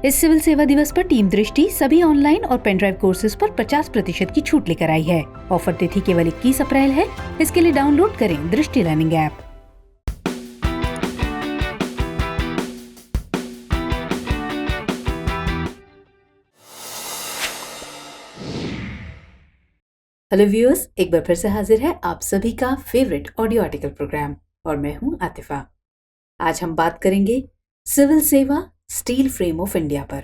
इस सिविल सेवा दिवस पर टीम दृष्टि सभी ऑनलाइन और पेनड्राइव कोर्सेज पर 50% की छूट लेकर आई है। ऑफर तिथि केवल 21 अप्रैल है। इसके लिए डाउनलोड करें दृष्टि लर्निंग ऐप। हेलो व्यूअर्स, एक बार फिर से हाजिर है आप सभी का फेवरेट ऑडियो आर्टिकल प्रोग्राम और मैं हूं आतिफा। आज हम बात करेंगे सिविल सेवा स्टील फ्रेम ऑफ इंडिया पर।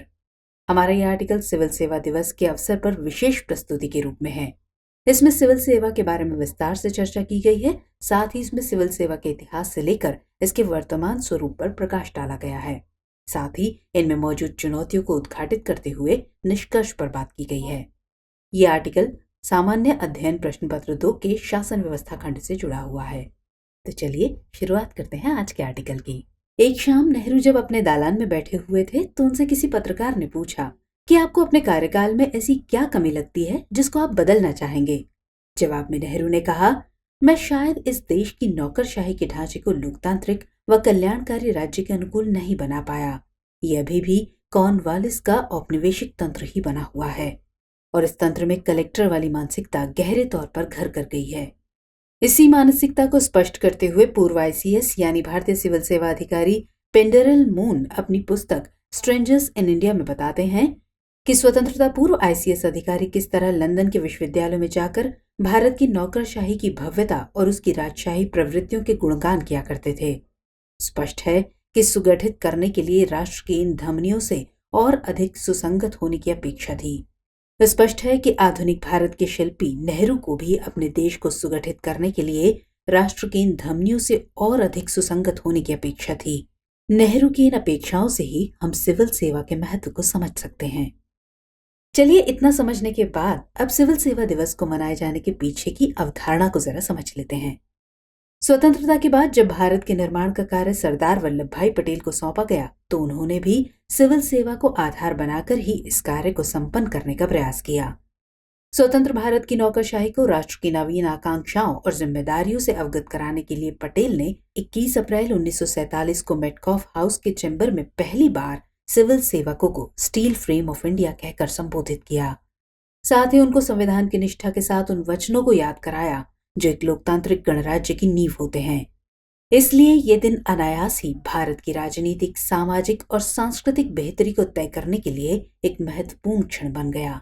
हमारा यह आर्टिकल सिविल सेवा दिवस के अवसर पर विशेष प्रस्तुति के रूप में है। इसमें सिविल सेवा के बारे में विस्तार से चर्चा की गई है। साथ ही इसमें सिविल सेवा के इतिहास से लेकर इसके वर्तमान स्वरूप पर प्रकाश डाला गया है। साथ ही इनमें मौजूद चुनौतियों को उद्घाटित करते हुए निष्कर्ष पर बात की गई है। ये आर्टिकल सामान्य अध्ययन प्रश्न पत्र 2 के शासन व्यवस्था खंड से जुड़ा हुआ है। तो चलिए शुरुआत करते हैं आज के आर्टिकल की। एक शाम नेहरू जब अपने दालान में बैठे हुए थे तो उनसे किसी पत्रकार ने पूछा कि आपको अपने कार्यकाल में ऐसी क्या कमी लगती है जिसको आप बदलना चाहेंगे। जवाब में नेहरू ने कहा, मैं शायद इस देश की नौकरशाही के ढांचे को लोकतांत्रिक व कल्याणकारी राज्य के अनुकूल नहीं बना पाया। ये अभी भी कॉर्नवालिस का औपनिवेशिक तंत्र ही बना हुआ है और इस तंत्र में कलेक्टर वाली मानसिकता गहरे तौर पर घर कर गई है। इसी मानसिकता को स्पष्ट करते हुए पूर्व आईसीएस यानी भारतीय सिविल सेवा अधिकारी पेंडरल मून अपनी पुस्तक स्ट्रेंजर्स इन इंडिया में बताते हैं कि स्वतंत्रता पूर्व आईसीएस अधिकारी किस तरह लंदन के विश्वविद्यालयों में जाकर भारत की नौकरशाही की भव्यता और उसकी राजशाही प्रवृत्तियों के गुणगान किया करते थे। स्पष्ट है कि सुगठित करने के लिए राष्ट्र की इन धमनियों से और अधिक सुसंगत होने की अपेक्षा थी। स्पष्ट है कि आधुनिक भारत के शिल्पी नेहरू को भी अपने देश को सुगठित करने के लिए राष्ट्र की इन धमनियों से और अधिक सुसंगत होने की अपेक्षा थी। नेहरू की इन अपेक्षाओं से ही हम सिविल सेवा के महत्व को समझ सकते हैं। चलिए इतना समझने के बाद अब सिविल सेवा दिवस को मनाए जाने के पीछे की अवधारणा को जरा समझ लेते हैं। स्वतंत्रता के बाद जब भारत के निर्माण का कार्य सरदार वल्लभ भाई पटेल को सौंपा गया तो उन्होंने भी सिविल सेवा को आधार बनाकर ही इस कार्य को संपन्न करने का प्रयास किया। स्वतंत्र भारत की नौकरशाही को राष्ट्र की नवीन आकांक्षाओं और जिम्मेदारियों से अवगत कराने के लिए पटेल ने 21 अप्रैल 1947 को मेटकॉफ हाउस के चैम्बर में पहली बार सिविल सेवकों को स्टील फ्रेम ऑफ इंडिया कहकर संबोधित किया। साथ ही उनको संविधान की निष्ठा के साथ उन वचनों को याद कराया जो एक लोकतांत्रिक गणराज्य की नींव होते हैं। इसलिए ये दिन अनायास ही भारत की राजनीतिक, सामाजिक और सांस्कृतिक बेहतरी को तय करने के लिए एक महत्वपूर्ण क्षण बन गया।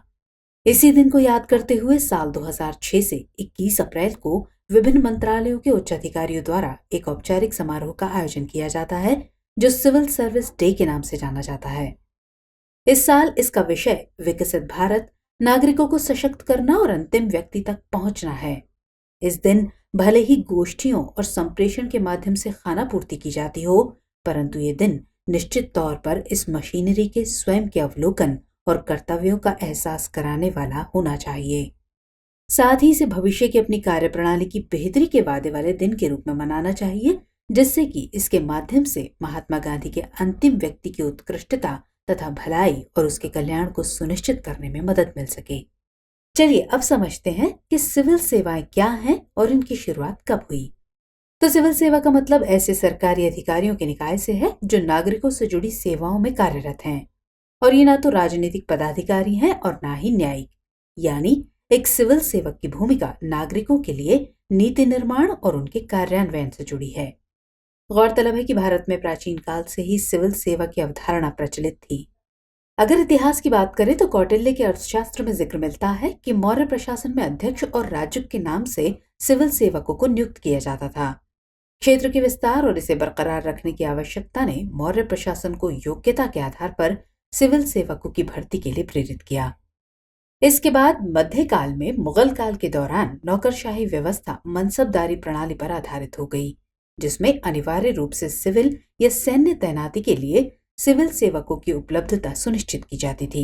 इसी दिन को याद करते हुए साल 2006 से 21 अप्रैल को विभिन्न मंत्रालयों के उच्च अधिकारियों द्वारा एक औपचारिक समारोह का आयोजन किया जाता है जो सिविल सर्विस डे के नाम से जाना जाता है। इस साल इसका विषय विकसित भारत, नागरिकों को सशक्त करना और अंतिम व्यक्ति तक पहुंचना है। इस दिन भले ही गोष्ठियों और संप्रेषण के माध्यम से खाना पूर्ति की जाती हो, परंतु ये दिन निश्चित तौर पर इस मशीनरी के स्वयं के अवलोकन और कर्तव्यों का एहसास कराने वाला होना चाहिए। साथ ही इसे भविष्य की अपनी कार्यप्रणाली की बेहतरी के वादे वाले दिन के रूप में मनाना चाहिए, जिससे कि इसके माध्यम से महात्मा गांधी के अंतिम व्यक्ति की उत्कृष्टता तथा भलाई और उसके कल्याण को सुनिश्चित करने में मदद मिल सके। चलिए अब समझते हैं कि सिविल सेवाएं क्या हैं और इनकी शुरुआत कब हुई। तो सिविल सेवा का मतलब ऐसे सरकारी अधिकारियों के निकाय से है जो नागरिकों से जुड़ी सेवाओं में कार्यरत हैं और ये ना तो राजनीतिक पदाधिकारी हैं और ना ही न्यायिक। यानी एक सिविल सेवक की भूमिका नागरिकों के लिए नीति निर्माण और उनके कार्यान्वयन से जुड़ी है। गौरतलब है कि भारत में प्राचीन काल से ही सिविल सेवा की अवधारणा प्रचलित थी। अगर इतिहास की बात करें तो कौटिल्य के अर्थशास्त्र में जिक्र मिलता है कि मौर्य प्रशासन में अध्यक्ष और राजक के नाम से सिविल सेवकों को नियुक्त किया जाता था। क्षेत्र के विस्तार और इसे बरकरार रखने की आवश्यकता ने मौर्य प्रशासन को योग्यता के आधार पर सिविल सेवकों की भर्ती के लिए प्रेरित किया। इसके बाद मध्यकाल में मुगल काल के दौरान नौकरशाही व्यवस्था मनसबदारी प्रणाली पर आधारित हो गई, जिसमें अनिवार्य रूप से सिविल या सैन्य तैनाती के लिए सिविल सेवकों की उपलब्धता सुनिश्चित की जाती थी।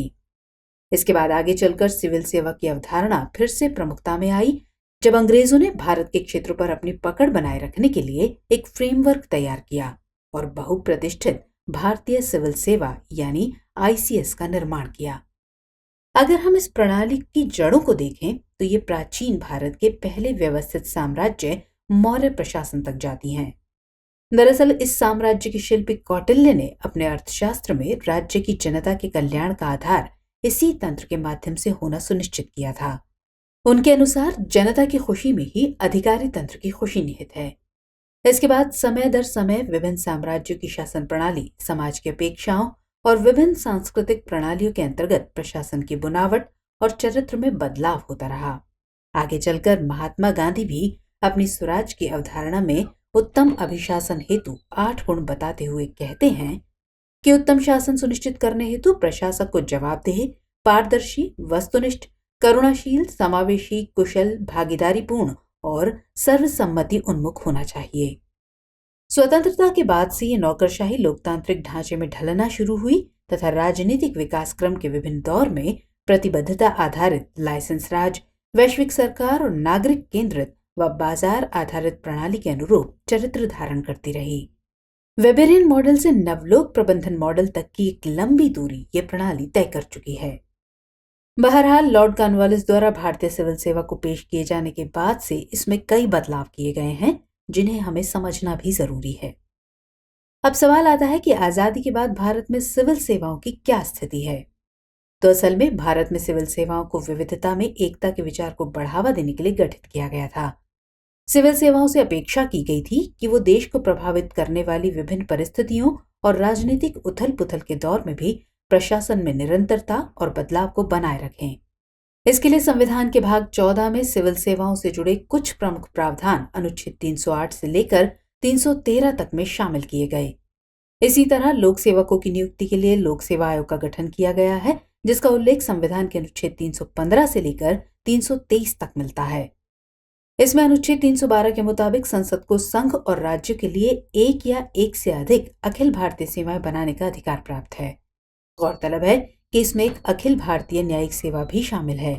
इसके बाद आगे चलकर सिविल सेवा की अवधारणा फिर से प्रमुखता में आई जब अंग्रेजों ने भारत के क्षेत्रों पर अपनी पकड़ बनाए रखने के लिए एक फ्रेमवर्क तैयार किया और बहुप्रतिष्ठित भारतीय सिविल सेवा यानी आईसीएस का निर्माण किया। अगर हम इस प्रणाली की जड़ों को देखें तो ये प्राचीन भारत के पहले व्यवस्थित साम्राज्य मौर्य प्रशासन तक जाती हैं। दरअसल इस साम्राज्य के शिल्पी कौटिल्य ने अपने अर्थशास्त्र में राज्य की जनता के कल्याण का आधार इसी तंत्र के माध्यम से होना सुनिश्चित किया था। उनके अनुसार जनता की खुशी में ही अधिकारी तंत्र की खुशी निहित है। इसके बाद समय दर समय विभिन्न साम्राज्यों की शासन प्रणाली समाज की अपेक्षाओं और विभिन्न सांस्कृतिक प्रणालियों के अंतर्गत प्रशासन की बुनावट और चरित्र में बदलाव होता रहा। आगे चलकर महात्मा गांधी भी अपनी स्वराज की अवधारणा में उत्तम अभिशासन हेतु 8 गुण बताते हुए कहते हैं कि उत्तम शासन सुनिश्चित करने हेतु प्रशासक को जवाबदेह, पारदर्शी, वस्तुनिष्ठ, करुणाशील, समावेशी, कुशल, भागीदारीपूर्ण और सर्वसम्मति उन्मुख होना चाहिए। स्वतंत्रता के बाद से ये नौकरशाही लोकतांत्रिक ढांचे में ढलना शुरू हुई तथा राजनीतिक विकास क्रम के विभिन्न दौर में प्रतिबद्धता आधारित लाइसेंस राज, वैश्विक सरकार और नागरिक केंद्रित व बाजार आधारित प्रणाली के अनुरूप चरित्र धारण करती रही। वेबेरियन मॉडल से नवलोक प्रबंधन मॉडल तक की एक लंबी दूरी ये प्रणाली तय कर चुकी है। बहरहाल लॉर्ड कॉर्नवालिस द्वारा भारतीय सिविल सेवा को पेश किए जाने के बाद से इसमें कई बदलाव किए गए हैं जिन्हें हमें समझना भी जरूरी है। अब सवाल आता है कि आजादी के बाद भारत में सिविल सेवाओं की क्या स्थिति है। तो असल में भारत में सिविल सेवाओं को विविधता में एकता के विचार को बढ़ावा देने के लिए गठित किया गया था। सिविल सेवाओं से अपेक्षा की गई थी कि वो देश को प्रभावित करने वाली विभिन्न परिस्थितियों और राजनीतिक उथल पुथल के दौर में भी प्रशासन में निरंतरता और बदलाव को बनाए रखें। इसके लिए संविधान के भाग 14 में सिविल सेवाओं से जुड़े कुछ प्रमुख प्रावधान अनुच्छेद 308 से लेकर 313 तक में शामिल किए गए। इसी तरह लोक सेवकों की नियुक्ति के लिए लोक सेवा आयोग का गठन किया गया है, जिसका उल्लेख संविधान के अनुच्छेद 315 से लेकर 323 तक मिलता है। इसमें अनुच्छेद 312 के मुताबिक संसद को संघ और राज्य के लिए एक या एक से अधिक अखिल भारतीय सेवाएं बनाने का अधिकार प्राप्त है। गौरतलब है कि इसमें एक अखिल भारतीय न्यायिक सेवा भी शामिल है।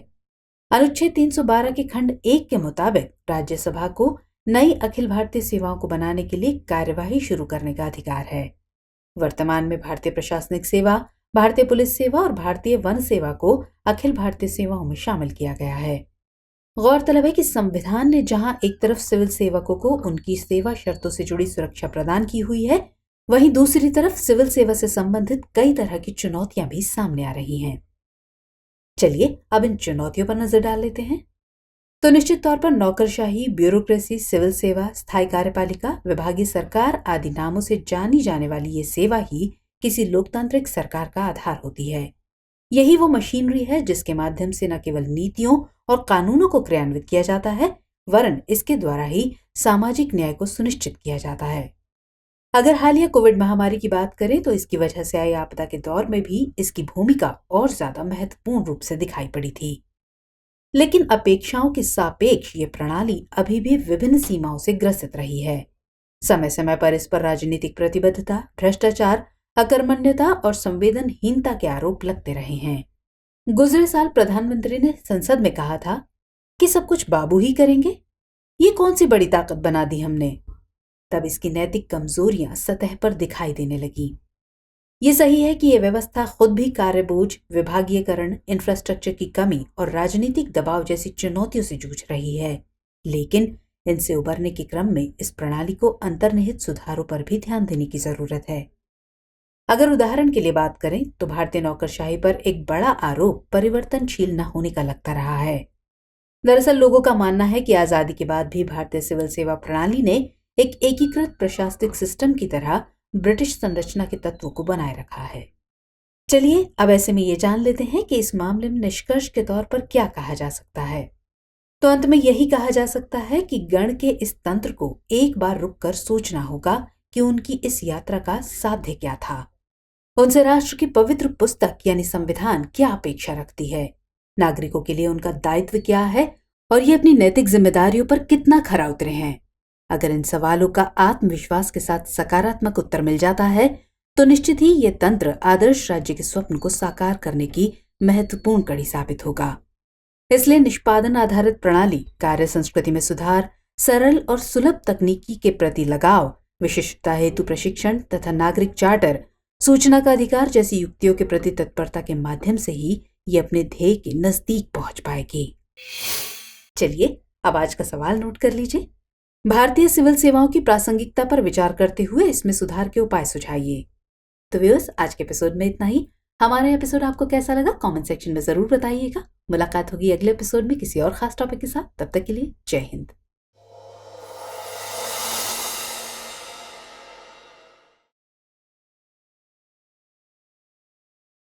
अनुच्छेद 312 के खंड 1 के मुताबिक राज्यसभा को नई अखिल भारतीय सेवाओं को बनाने के लिए कार्यवाही शुरू करने का अधिकार है। वर्तमान में भारतीय प्रशासनिक सेवा, भारतीय पुलिस सेवा और भारतीय वन सेवा को अखिल भारतीय सेवाओं में शामिल किया गया है। गौरतलब है कि संविधान ने जहां एक तरफ सिविल सेवकों को उनकी सेवा शर्तों से जुड़ी सुरक्षा प्रदान की हुई है, वहीं दूसरी तरफ सिविल सेवा से संबंधित कई तरह की चुनौतियां भी सामने आ रही हैं। चलिए अब इन चुनौतियों पर नजर डाल लेते हैं। तो निश्चित तौर पर नौकरशाही, ब्यूरोक्रेसी, सिविल सेवा, स्थायी कार्यपालिका, विभागीय सरकार आदि नामों से जानी जाने वाली ये सेवा ही किसी लोकतांत्रिक सरकार का आधार होती है। यही वो मशीनरी है जिसके माध्यम से न केवल नीतियों और कानूनों को क्रियान्वित किया जाता है, वरन इसके द्वारा ही सामाजिक न्याय को सुनिश्चित किया जाता है। अगर हालिया कोविड महामारी की बात करें तो इसकी वजह से आई आपदा के दौर में भी इसकी भूमिका और ज्यादा महत्वपूर्ण रूप से दिखाई पड़ी थी। लेकिन अपेक्षाओं के सापेक्ष ये प्रणाली अभी भी विभिन्न सीमाओं से ग्रसित रही है। समय समय पर इस पर राजनीतिक प्रतिबद्धता, भ्रष्टाचार, अकर्मण्यता और संवेदनहीनता के आरोप लगते रहे हैं। गुजरे साल प्रधानमंत्री ने संसद में कहा था कि सब कुछ बाबू ही करेंगे, ये कौन सी बड़ी ताकत बना दी हमने। तब इसकी नैतिक कमजोरियां सतह पर दिखाई देने लगी। ये सही है कि यह व्यवस्था खुद भी कार्यबोझ, विभागीयकरण, इंफ्रास्ट्रक्चर की कमी और राजनीतिक दबाव जैसी चुनौतियों से जूझ रही है, लेकिन इनसे उबरने के क्रम में इस प्रणाली को अंतर्निहित सुधारों पर भी ध्यान देने की जरूरत है। अगर उदाहरण के लिए बात करें तो भारतीय नौकरशाही पर एक बड़ा आरोप परिवर्तनशील न होने का लगता रहा है। दरअसल लोगों का मानना है कि आजादी के बाद भी भारतीय सिविल सेवा प्रणाली ने एक एकीकृत प्रशासनिक सिस्टम की तरह ब्रिटिश संरचना के तत्वों को बनाए रखा है। चलिए अब ऐसे में ये जान लेते हैं कि इस मामले में निष्कर्ष के तौर पर क्या कहा जा सकता है। तो अंत में यही कहा जा सकता है कि गण के इस तंत्र को एक बार रुककर सोचना होगा कि उनकी इस यात्रा का साध्य क्या था। उनसे राष्ट्र की पवित्र पुस्तक यानी संविधान क्या अपेक्षा रखती है, नागरिकों के लिए उनका दायित्व क्या है और ये अपनी नैतिक जिम्मेदारियों पर कितना खरा उतरे हैं। अगर इन सवालों का आत्मविश्वास के साथ सकारात्मक उत्तर मिल जाता है तो निश्चित ही ये तंत्र आदर्श राज्य के स्वप्न को साकार करने की महत्वपूर्ण कड़ी साबित होगा। इसलिए निष्पादन आधारित प्रणाली, कार्य संस्कृति में सुधार, सरल और सुलभ तकनीकी के प्रति लगाव, विशिष्टता हेतु प्रशिक्षण तथा नागरिक चार्टर, सूचना का अधिकार जैसी युक्तियों के प्रति तत्परता के माध्यम से ही ये अपने ध्येय के नजदीक पहुंच पाएगी। चलिए अब आज का सवाल नोट कर लीजिए। भारतीय सिविल सेवाओं की प्रासंगिकता पर विचार करते हुए इसमें सुधार के उपाय सुझाइए। तो व्यूअर्स, आज के एपिसोड में इतना ही। हमारा एपिसोड आपको कैसा लगा कमेंट सेक्शन में जरूर बताइएगा। मुलाकात होगी अगले एपिसोड में किसी और खास टॉपिक के साथ। तब तक के लिए जय हिंद।